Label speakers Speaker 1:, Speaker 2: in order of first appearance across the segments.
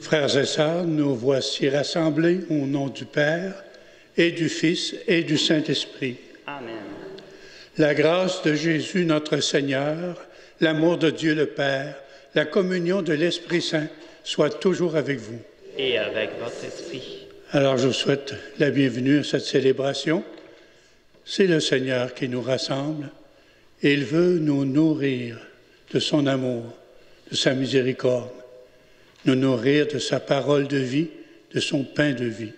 Speaker 1: Frères et sœurs, nous voici rassemblés au nom du Père et du Fils et du Saint-Esprit.
Speaker 2: Amen.
Speaker 1: La grâce de Jésus notre Seigneur, l'amour de Dieu le Père, la communion de l'Esprit Saint soit toujours avec vous.
Speaker 2: Et avec votre esprit.
Speaker 1: Alors je vous souhaite la bienvenue à cette célébration. C'est le Seigneur qui nous rassemble et il veut nous nourrir de son amour, de sa miséricorde, nous nourrir de sa parole de vie, de son pain de vie.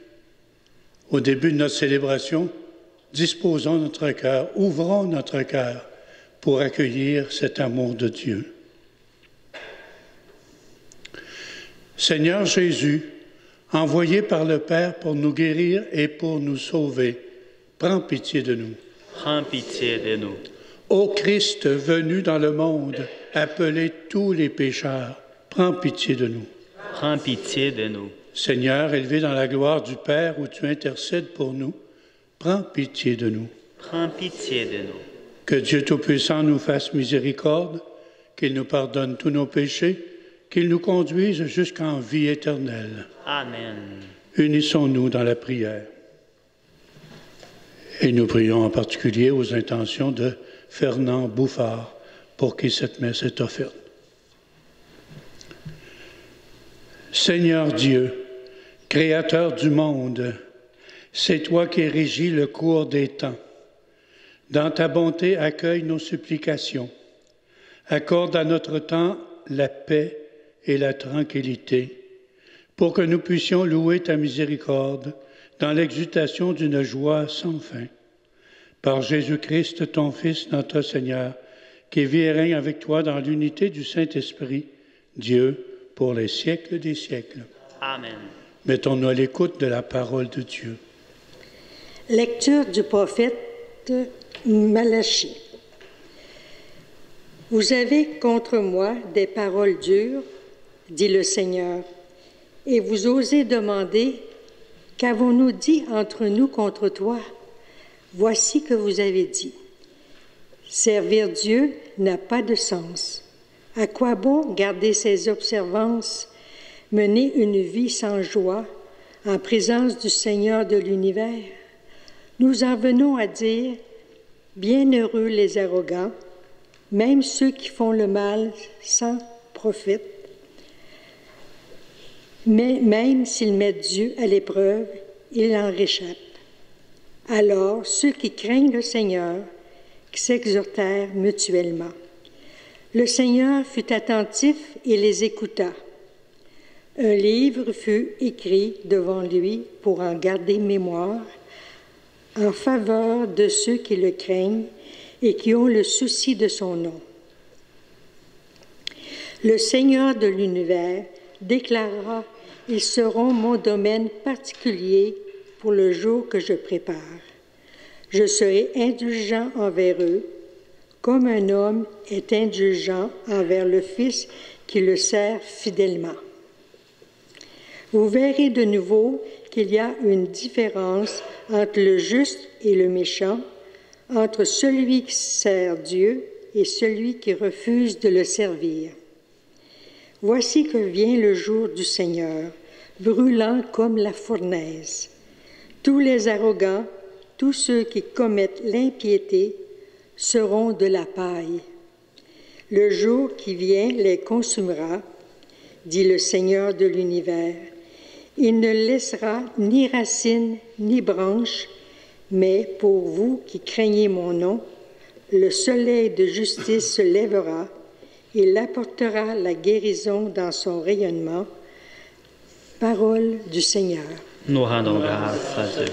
Speaker 1: Au début de notre célébration, disposons notre cœur, ouvrons notre cœur pour accueillir cet amour de Dieu. Seigneur Jésus, envoyé par le Père pour nous guérir et pour nous sauver, prends pitié de nous.
Speaker 2: Prends pitié de nous.
Speaker 1: Ô Christ venu dans le monde, appelé tous les pécheurs, prends pitié de nous.
Speaker 2: Prends pitié de nous.
Speaker 1: Seigneur, élevé dans la gloire du Père où tu intercèdes pour nous, prends pitié de nous.
Speaker 2: Prends pitié de nous.
Speaker 1: Que Dieu Tout-Puissant nous fasse miséricorde, qu'il nous pardonne tous nos péchés, qu'il nous conduise jusqu'en vie éternelle.
Speaker 2: Amen.
Speaker 1: Unissons-nous dans la prière. Et nous prions en particulier aux intentions de Fernand Bouffard, pour qui cette messe est offerte. Seigneur Dieu, Créateur du monde, c'est toi qui régis le cours des temps. Dans ta bonté, accueille nos supplications. Accorde à notre temps la paix et la tranquillité, pour que nous puissions louer ta miséricorde dans l'exultation d'une joie sans fin. Par Jésus-Christ, ton Fils, notre Seigneur, qui vit et règne avec toi dans l'unité du Saint-Esprit, Dieu, pour les siècles des siècles.
Speaker 2: Amen.
Speaker 1: Mettons-nous à l'écoute de la parole de Dieu.
Speaker 3: Lecture du prophète Malachie. Vous avez contre moi des paroles dures, dit le Seigneur, et vous osez demander, qu'avons-nous dit entre nous contre toi? Voici que vous avez dit. Servir Dieu n'a pas de sens. À quoi bon garder ses observances, mener une vie sans joie en présence du Seigneur de l'univers? Nous en venons à dire, bienheureux les arrogants, même ceux qui font le mal sans profit. Mais même s'ils mettent Dieu à l'épreuve, ils en réchappent. Alors, ceux qui craignent le Seigneur, qui s'exhortèrent mutuellement. Le Seigneur fut attentif et les écouta. Un livre fut écrit devant lui pour en garder mémoire, en faveur de ceux qui le craignent et qui ont le souci de son nom. Le Seigneur de l'univers déclarera « Ils seront mon domaine particulier pour le jour que je prépare. Je serai indulgent envers eux, comme un homme est indulgent envers le fils qui le sert fidèlement. » Vous verrez de nouveau qu'il y a une différence entre le juste et le méchant, entre celui qui sert Dieu et celui qui refuse de le servir. Voici que vient le jour du Seigneur, brûlant comme la fournaise. Tous les arrogants, tous ceux qui commettent l'impiété, seront de la paille. Le jour qui vient les consumera, dit le Seigneur de l'univers. Il ne laissera ni racines ni branches, mais pour vous qui craignez mon nom, le soleil de justice se lèvera, il apportera la guérison dans son rayonnement. Parole du Seigneur.
Speaker 2: Nous rendons grâce à Dieu.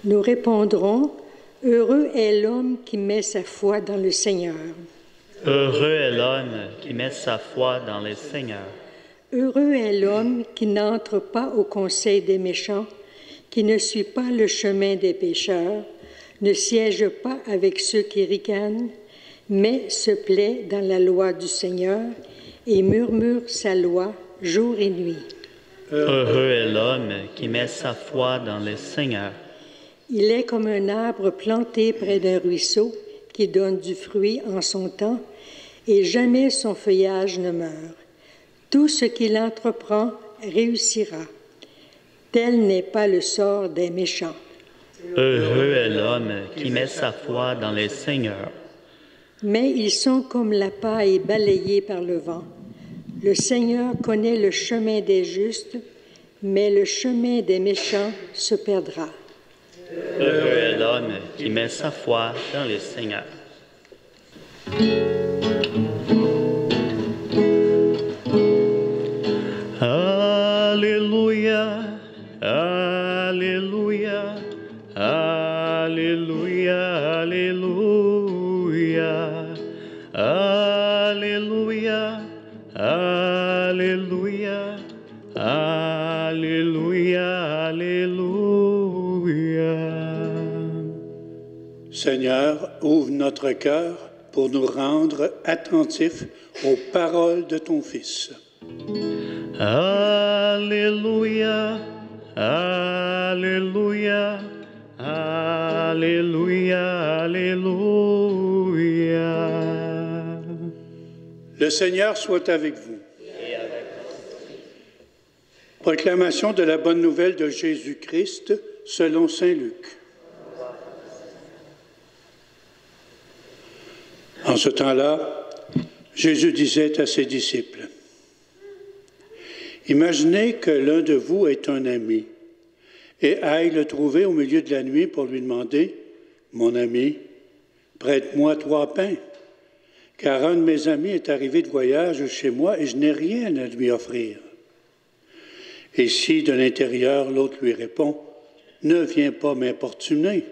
Speaker 3: Nous répondrons, heureux est l'homme qui met sa foi dans le Seigneur.
Speaker 2: Heureux est l'homme qui met sa foi dans le Seigneur.
Speaker 3: Heureux est l'homme qui n'entre pas au conseil des méchants, qui ne suit pas le chemin des pécheurs, ne siège pas avec ceux qui ricanent, mais se plaît dans la loi du Seigneur et murmure sa loi jour et nuit.
Speaker 2: Heureux est l'homme qui met sa foi dans le Seigneur.
Speaker 3: Il est comme un arbre planté près d'un ruisseau qui donne du fruit en son temps, et jamais son feuillage ne meurt. Tout ce qu'il entreprend réussira. Tel n'est pas le sort des méchants.
Speaker 2: Heureux est l'homme qui met sa foi dans le Seigneur.
Speaker 3: Mais ils sont comme la paille balayée par le vent. Le Seigneur connaît le chemin des justes, mais le chemin des méchants se perdra.
Speaker 2: Heureux est l'homme qui met sa foi dans le Seigneur. Alléluia, Alléluia, Alléluia, Alléluia, Alléluia, Alléluia, Alléluia, Alléluia.
Speaker 1: Seigneur, ouvre notre cœur pour nous rendre attentifs aux paroles de ton Fils.
Speaker 2: Alléluia, Alléluia, Alléluia, Alléluia.
Speaker 1: Le Seigneur soit avec vous. Proclamation de la bonne nouvelle de Jésus-Christ selon saint Luc. En ce temps-là, Jésus disait à ses disciples, « Imaginez que l'un de vous est un ami et aille le trouver au milieu de la nuit pour lui demander, « Mon ami, prête-moi 3 pains, car un de mes amis est arrivé de voyage chez moi et je n'ai rien à lui offrir. » Et si de l'intérieur l'autre lui répond, « Ne viens pas m'importuner,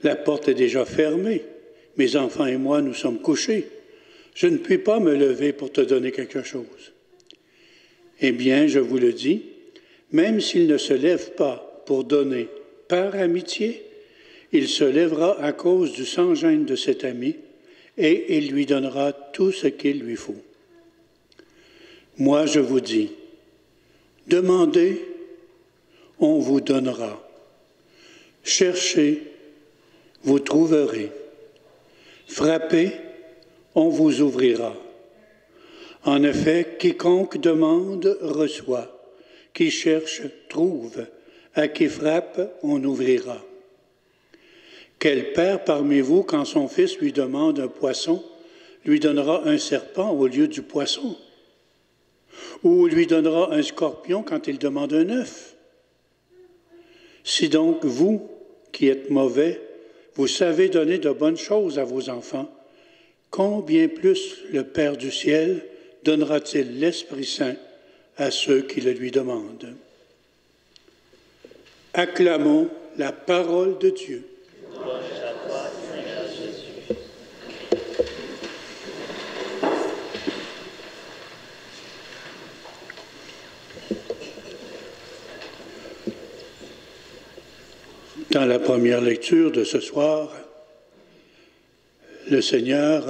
Speaker 1: la porte est déjà fermée, mes enfants et moi nous sommes couchés, je ne puis pas me lever pour te donner quelque chose. » Eh bien, je vous le dis, même s'il ne se lève pas pour donner par amitié, il se lèvera à cause du sans-gêne de cet ami et il lui donnera tout ce qu'il lui faut. Moi, je vous dis, demandez, on vous donnera. Cherchez, vous trouverez. Frappez, on vous ouvrira. En effet, quiconque demande reçoit, qui cherche trouve, à qui frappe on ouvrira. Quel père parmi vous, quand son fils lui demande un poisson, lui donnera un serpent au lieu du poisson? Ou lui donnera un scorpion quand il demande un œuf? Si donc vous, qui êtes mauvais, vous savez donner de bonnes choses à vos enfants, combien plus le Père du ciel donnera-t-il l'Esprit Saint à ceux qui le lui demandent? Acclamons la parole de Dieu.
Speaker 2: Louange à toi, Seigneur Jésus.
Speaker 1: Dans la première lecture de ce soir, le Seigneur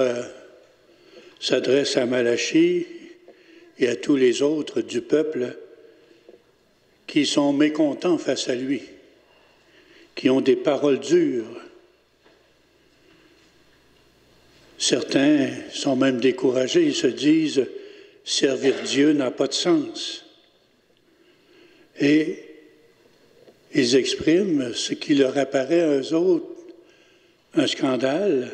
Speaker 1: s'adresse à Malachie et à tous les autres du peuple qui sont mécontents face à lui, qui ont des paroles dures. Certains sont même découragés, ils se disent « servir Dieu n'a pas de sens ». Et ils expriment ce qui leur apparaît à eux autres un scandale.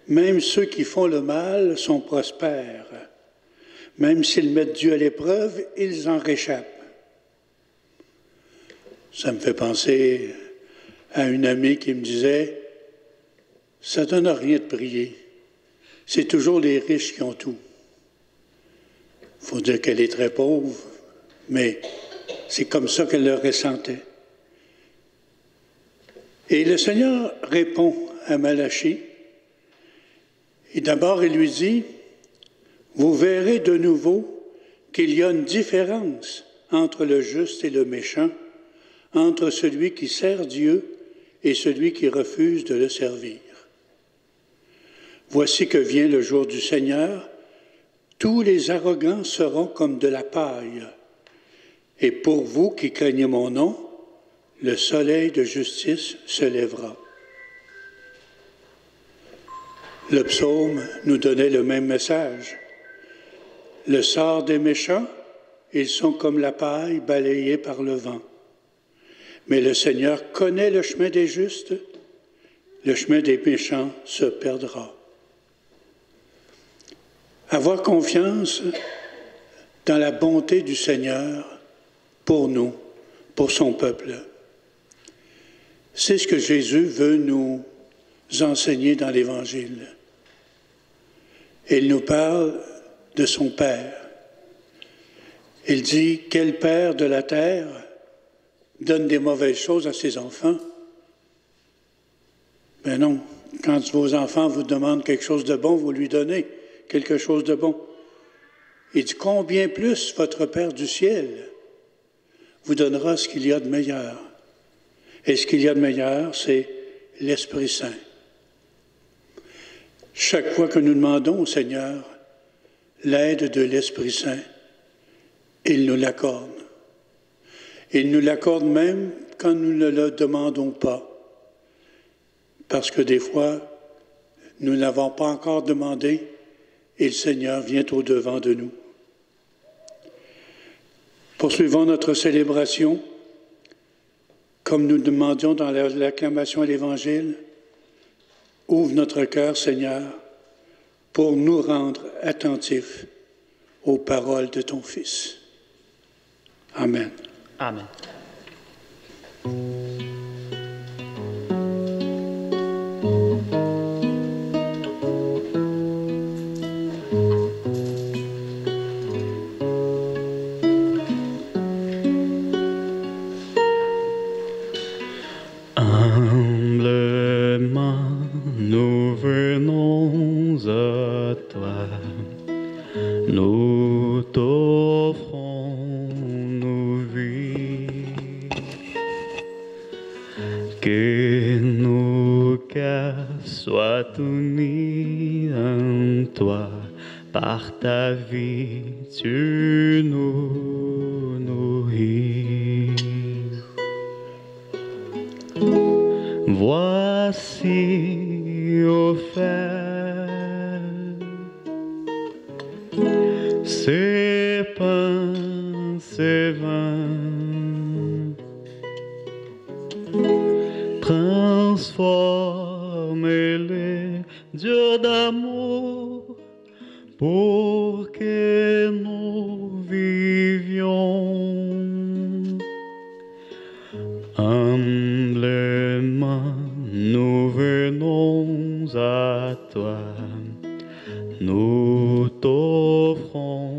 Speaker 1: Même ceux qui font le mal sont prospères. Même s'ils mettent Dieu à l'épreuve, ils en réchappent. Ça me fait penser à une amie qui me disait « Ça ne donne rien de prier. C'est toujours les riches qui ont tout. » Il faut dire qu'elle est très pauvre, mais c'est comme ça qu'elle le ressentait. Et le Seigneur répond à Malachie. Et d'abord, il lui dit, « Vous verrez de nouveau qu'il y a une différence entre le juste et le méchant, entre celui qui sert Dieu et celui qui refuse de le servir. Voici que vient le jour du Seigneur, tous les arrogants seront comme de la paille, et pour vous qui craignez mon nom, le soleil de justice se lèvera. » Le psaume nous donnait le même message. Le sort des méchants, ils sont comme la paille balayée par le vent. Mais le Seigneur connaît le chemin des justes, le chemin des méchants se perdra. Avoir confiance dans la bonté du Seigneur pour nous, pour son peuple. C'est ce que Jésus veut nous enseigner dans l'Évangile. Il nous parle de son Père. Il dit, quel père de la terre donne des mauvaises choses à ses enfants? Ben non, quand vos enfants vous demandent quelque chose de bon, vous lui donnez quelque chose de bon. Il dit, combien plus votre Père du ciel vous donnera ce qu'il y a de meilleur. Et ce qu'il y a de meilleur, c'est l'Esprit Saint. Chaque fois que nous demandons au Seigneur l'aide de l'Esprit Saint, il nous l'accorde. Il nous l'accorde même quand nous ne le demandons pas. Parce que des fois, nous ne l'avons pas encore demandé et le Seigneur vient au-devant de nous. Poursuivons notre célébration, comme nous demandions dans l'acclamation à l'Évangile. Ouvre notre cœur, Seigneur, pour nous rendre attentifs aux paroles de ton Fils. Amen.
Speaker 2: Amen. Humblement, nous venons à toi. Nous t'offrons nos vies. Que nos cœurs soient unis en toi. Par ta vie, tu nous nourris. Voici offert ces pains, ces vins, transformez-les, Dieu d'amour, pour que nous vivions. Humblement, nous venons à toi, nous t'offrons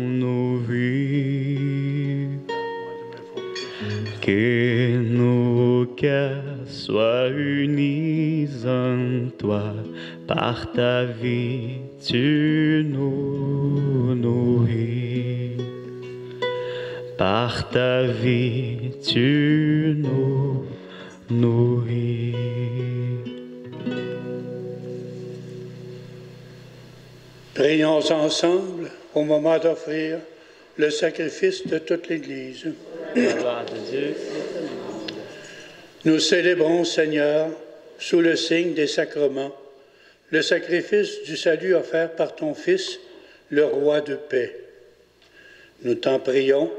Speaker 2: nos vies. Que nos cœurs soient unis en toi, par ta vie tu nous nourris. Par ta vie, tu nous nourris.
Speaker 1: Prions ensemble au moment d'offrir le sacrifice de toute l'Église.
Speaker 2: La gloire de Dieu.
Speaker 1: Nous célébrons, Seigneur, sous le signe des sacrements, le sacrifice du salut offert par ton Fils, le Roi de paix. Nous t'en prions,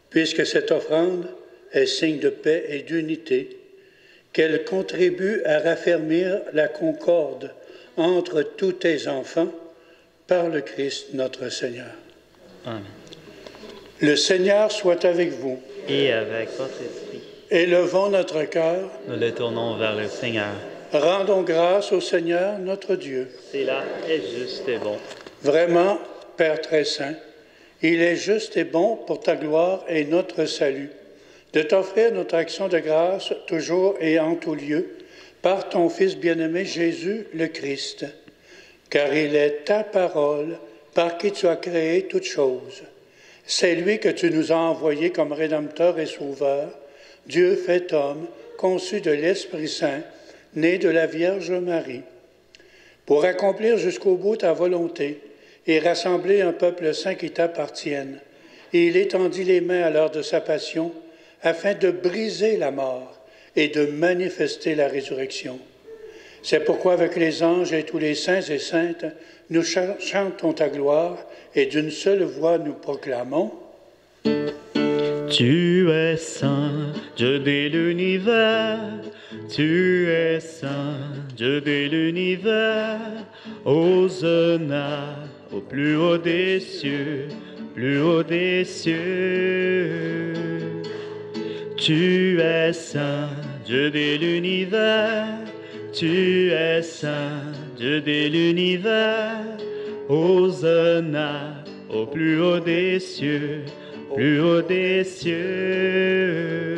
Speaker 1: puisque cette offrande est signe de paix et d'unité, qu'elle contribue à raffermir la concorde entre tous tes enfants par le Christ notre Seigneur.
Speaker 2: Amen.
Speaker 1: Le Seigneur soit avec vous.
Speaker 2: Et avec votre esprit,
Speaker 1: Élevons notre cœur.
Speaker 2: nous le tournons vers le Seigneur.
Speaker 1: Rendons grâce au Seigneur notre Dieu.
Speaker 2: C'est là est juste et bon.
Speaker 1: Vraiment, Père très saint, il est juste et bon pour ta gloire et notre salut, de t'offrir notre action de grâce toujours et en tout lieu, par ton Fils bien-aimé Jésus le Christ, car il est ta parole par qui tu as créé toutes choses. C'est lui que tu nous as envoyé comme Rédempteur et Sauveur, Dieu fait homme, conçu de l'Esprit Saint, né de la Vierge Marie, pour accomplir jusqu'au bout ta volonté et rassembler un peuple saint qui t'appartienne. Et il étendit les mains à l'heure de sa passion, afin de briser la mort et de manifester la résurrection. C'est pourquoi avec les anges et tous les saints et saintes, nous chantons ta gloire et d'une seule voix nous proclamons.
Speaker 2: Tu es saint, Dieu de l'univers, tu es saint, Dieu de l'univers, Hosanna au plus haut des cieux, plus haut des cieux. Tu es saint, Dieu de l'univers, tu es saint, Dieu de l'univers, Hosanna au plus haut des cieux, plus haut des cieux.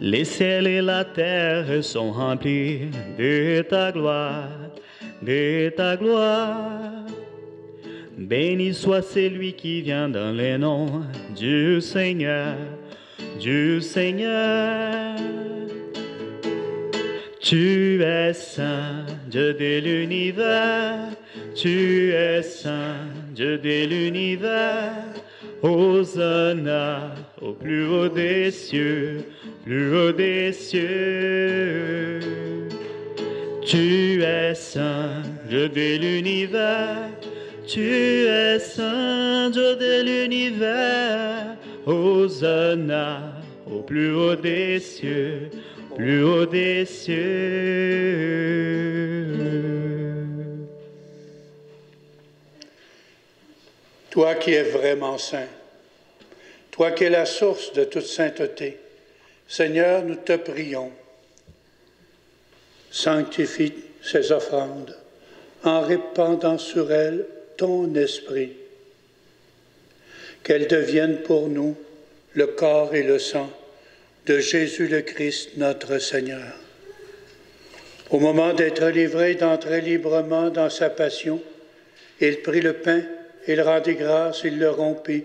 Speaker 2: Les ciels et la terre sont remplis de ta gloire, de ta gloire. Béni soit celui qui vient dans les noms du Seigneur, du Seigneur. Tu es saint, Dieu de l'univers, tu es saint, Dieu de l'univers, Hosanna au plus haut des cieux, plus haut des cieux. Tu es saint, Dieu de l'univers, tu es saint, Dieu de l'univers, Hosanna au plus haut des cieux, plus haut des cieux.
Speaker 1: Toi qui es vraiment saint, toi qui es la source de toute sainteté, Seigneur, nous te prions. Sanctifie ces offrandes en répandant sur elles ton esprit, qu'elles deviennent pour nous le corps et le sang de Jésus le Christ, notre Seigneur. Au moment d'être livré, d'entrer librement dans sa passion, il prit le pain, il rendit grâce, il le rompit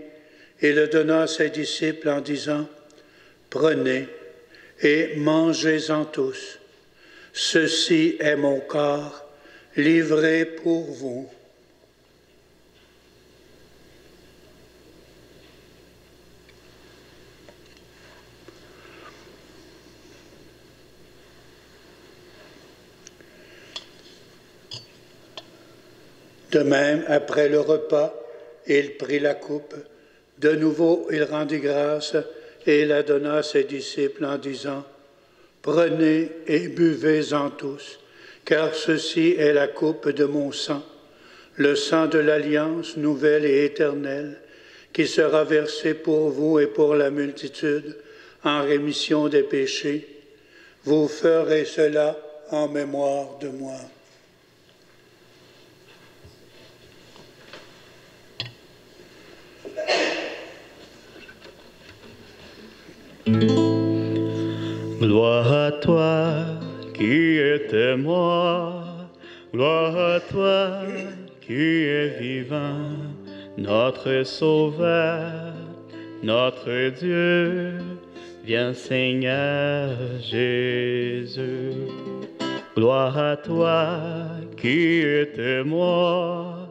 Speaker 1: et le donna à ses disciples en disant, « Prenez et mangez-en tous. Ceci est mon corps livré pour vous. » De même, après le repas, il prit la coupe. De nouveau, il rendit grâce et la donna à ses disciples en disant, « Prenez et buvez-en tous, car ceci est la coupe de mon sang, le sang de l'alliance nouvelle et éternelle, qui sera versé pour vous et pour la multitude en rémission des péchés. Vous ferez cela en mémoire de moi. »
Speaker 2: Gloire à toi qui es mort, gloire à toi qui es vivant, notre Sauveur, notre Dieu, viens Seigneur Jésus. Gloire à toi qui es mort,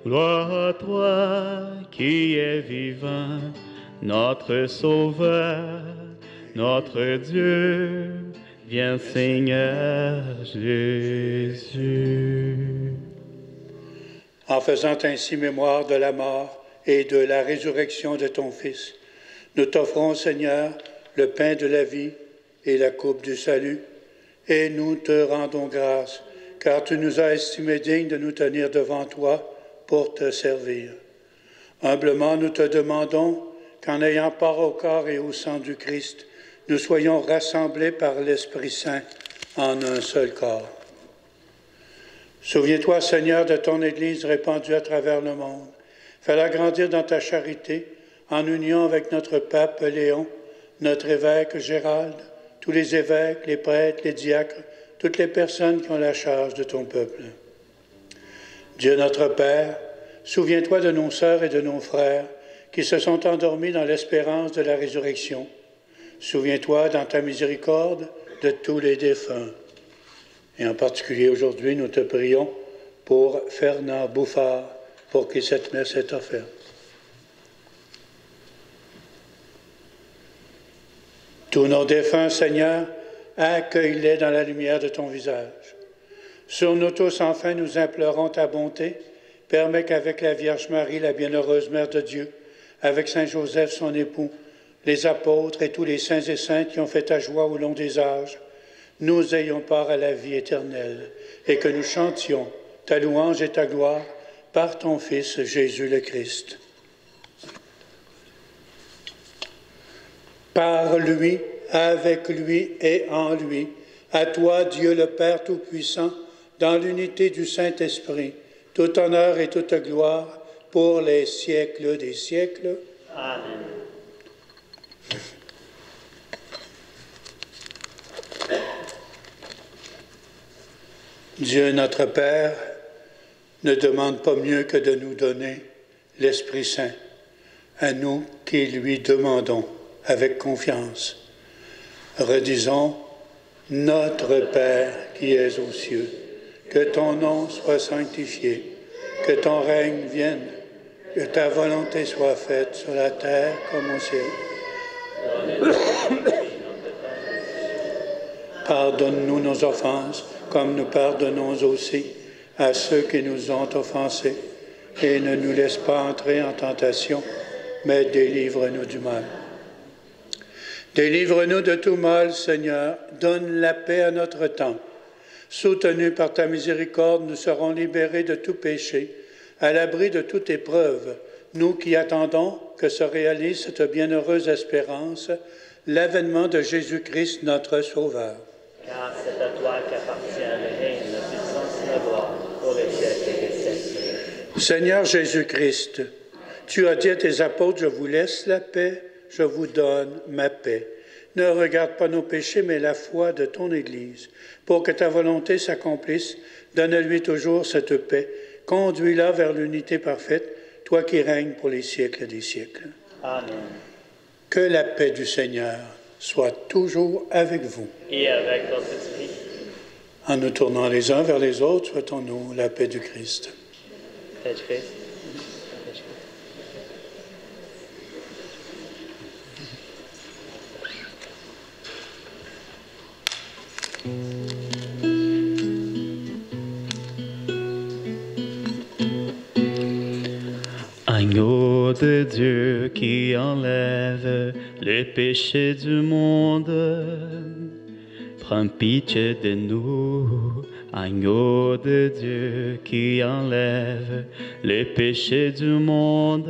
Speaker 2: gloire à toi qui es vivant, notre Sauveur, notre Dieu, viens Seigneur Jésus.
Speaker 1: En faisant ainsi mémoire de la mort et de la résurrection de ton Fils, nous t'offrons, Seigneur, le pain de la vie et la coupe du salut, et nous te rendons grâce, car tu nous as estimés dignes de nous tenir devant toi pour te servir. Humblement, nous te demandons qu'en ayant part au corps et au sang du Christ, nous soyons rassemblés par l'Esprit Saint en un seul corps. Souviens-toi, Seigneur, de ton Église répandue à travers le monde. Fais-la grandir dans ta charité, en union avec notre pape Léon, notre évêque Gérald, tous les évêques, les prêtres, les diacres, toutes les personnes qui ont la charge de ton peuple. Dieu notre Père, souviens-toi de nos sœurs et de nos frères qui se sont endormis dans l'espérance de la résurrection. Souviens-toi dans ta miséricorde de tous les défunts. Et en particulier aujourd'hui, nous te prions pour Fernand Bouffard, pour qui cette messe est offerte. Tous nos défunts, Seigneur, Accueille-les dans la lumière de ton visage. Sur nous tous, enfin, nous implorons ta bonté. Permets qu'avec la Vierge Marie, la bienheureuse Mère de Dieu, avec Saint Joseph, son époux, les apôtres et tous les saints et saintes qui ont fait ta joie au long des âges, nous ayons part à la vie éternelle et que nous chantions ta louange et ta gloire par ton Fils Jésus le Christ. Par lui, avec lui et en lui, à toi, Dieu le Père Tout-Puissant, dans l'unité du Saint-Esprit, tout honneur et toute gloire pour les siècles des siècles.
Speaker 2: Amen.
Speaker 1: Dieu notre Père ne demande pas mieux que de nous donner l'Esprit Saint, à nous qui lui demandons avec confiance. Redisons, notre Père qui es aux cieux, que ton nom soit sanctifié, que ton règne vienne, que ta volonté soit faite sur la terre comme au ciel. Pardonne-nous nos offenses, comme nous pardonnons aussi à ceux qui nous ont offensés, et ne nous laisse pas entrer en tentation, mais délivre-nous du mal. Délivre-nous de tout mal, Seigneur, donne la paix à notre temps. Soutenus par ta miséricorde, nous serons libérés de tout péché, à l'abri de toute épreuve, nous qui attendons que se réalise cette bienheureuse espérance, l'avènement de Jésus-Christ, notre Sauveur.
Speaker 2: Car c'est à toi qu'appartient le règne, la puissance et la gloire pour les siècles des siècles.
Speaker 1: Seigneur Jésus-Christ, tu as dit à tes apôtres, je vous laisse la paix, je vous donne ma paix. Ne regarde pas nos péchés, mais la foi de ton Église. Pour que ta volonté s'accomplisse, donne-lui toujours cette paix. Conduis-la vers l'unité parfaite, toi qui règnes pour les siècles des siècles.
Speaker 2: Amen.
Speaker 1: Que la paix du Seigneur soit toujours avec vous.
Speaker 2: Et avec votre esprit.
Speaker 1: En nous tournant les uns vers les autres, souhaitons-nous la paix du Christ.
Speaker 2: Paix du Christ. Agneau de Dieu qui enlève le péché du monde, prends pitié de nous. Agneau de Dieu qui enlève le péché du monde,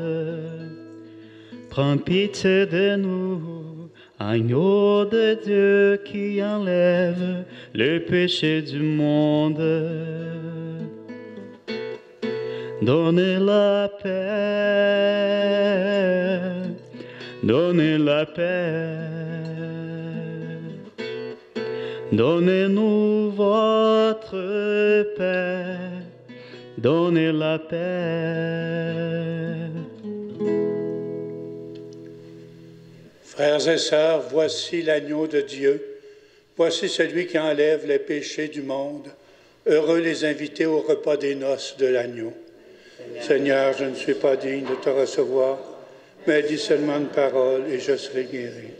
Speaker 2: prends pitié de nous. Agneau de Dieu qui enlève le péché du monde. Donnez la paix, donnez la paix, donnez-nous votre paix, donnez la paix.
Speaker 1: Frères et sœurs, voici l'agneau de Dieu, voici celui qui enlève les péchés du monde. Heureux les invités au repas des noces de l'agneau. Seigneur, je ne suis pas digne de te recevoir, mais dis seulement une parole et je serai guéri.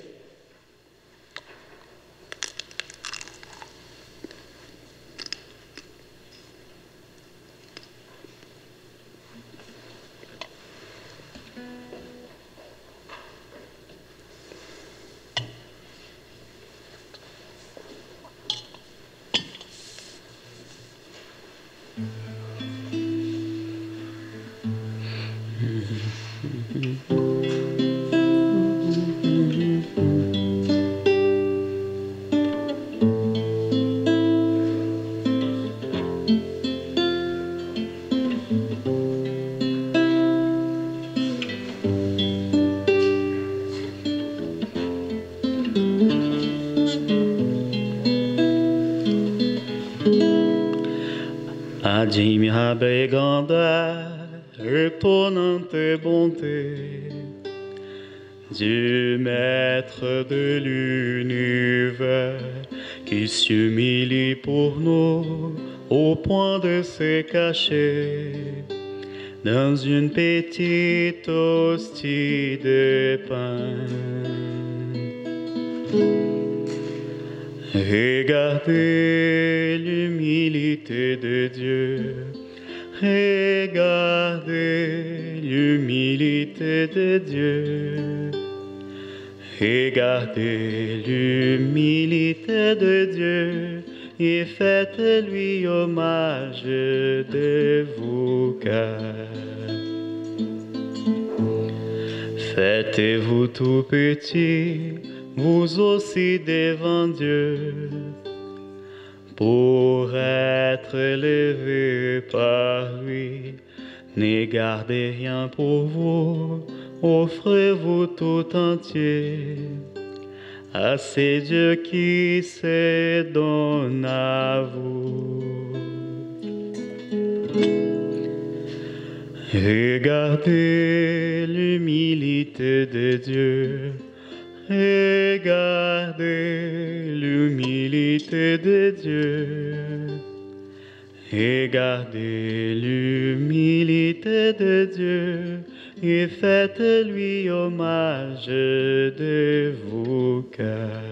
Speaker 2: Adimia Beganda, étonnante bonté, Dieu maître de l'univers, qui s'humilie pour nous au point de se cacher dans une petite hostie de pain. Regardez l'humilité de Dieu. Regardez l'humilité de Dieu. Regardez l'humilité de Dieu et faites-lui hommage de vos cœurs. Faites-vous tout petit, vous aussi devant Dieu, pour être élevé par lui. Ne gardez rien pour vous, offrez-vous tout entier à ce Dieu qui se donne à vous. Regardez l'humilité de Dieu. Regardez l'humilité de Dieu. Regardez l'humilité de Dieu et faites-lui hommage de vos cœurs.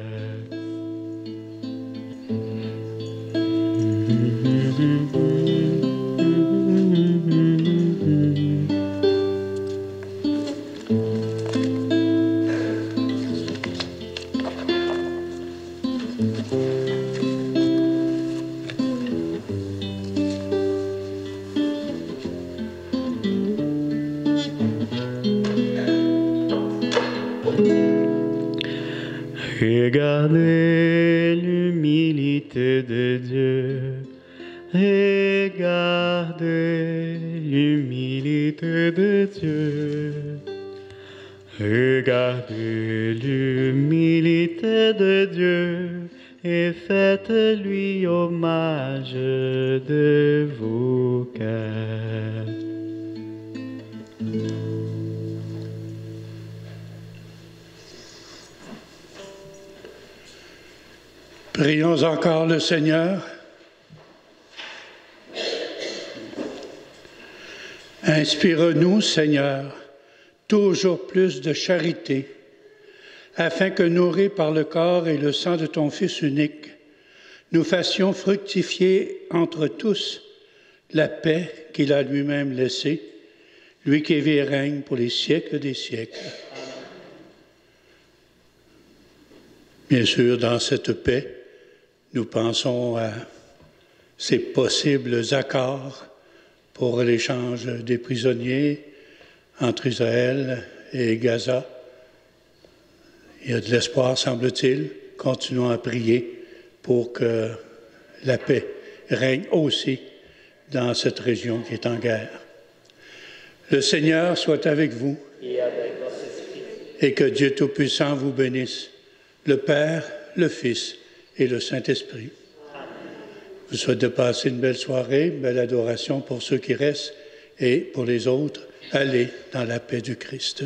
Speaker 2: Regardez l'humilité de Dieu. Regardez l'humilité de Dieu. Regardez l'humilité de Dieu et faites-lui hommage de vos cœurs.
Speaker 1: Prions encore le Seigneur. Inspire-nous, Seigneur, toujours plus de charité, afin que, nourris par le corps et le sang de ton Fils unique, nous fassions fructifier entre tous la paix qu'il a lui-même laissée, lui qui vit et règne pour les siècles des siècles. Bien sûr, dans cette paix, nous pensons à ces possibles accords pour l'échange des prisonniers entre Israël et Gaza. Il y a de l'espoir, semble-t-il. Continuons à prier pour que la paix règne aussi dans cette région qui est en guerre. Le Seigneur soit avec vous
Speaker 2: Et avec votre esprit.
Speaker 1: et que Dieu Tout-Puissant vous bénisse, le Père, le Fils et le Saint-Esprit. Je vous souhaite de passer une belle soirée, une belle adoration pour ceux qui restent et pour les autres. Allez dans la paix du Christ.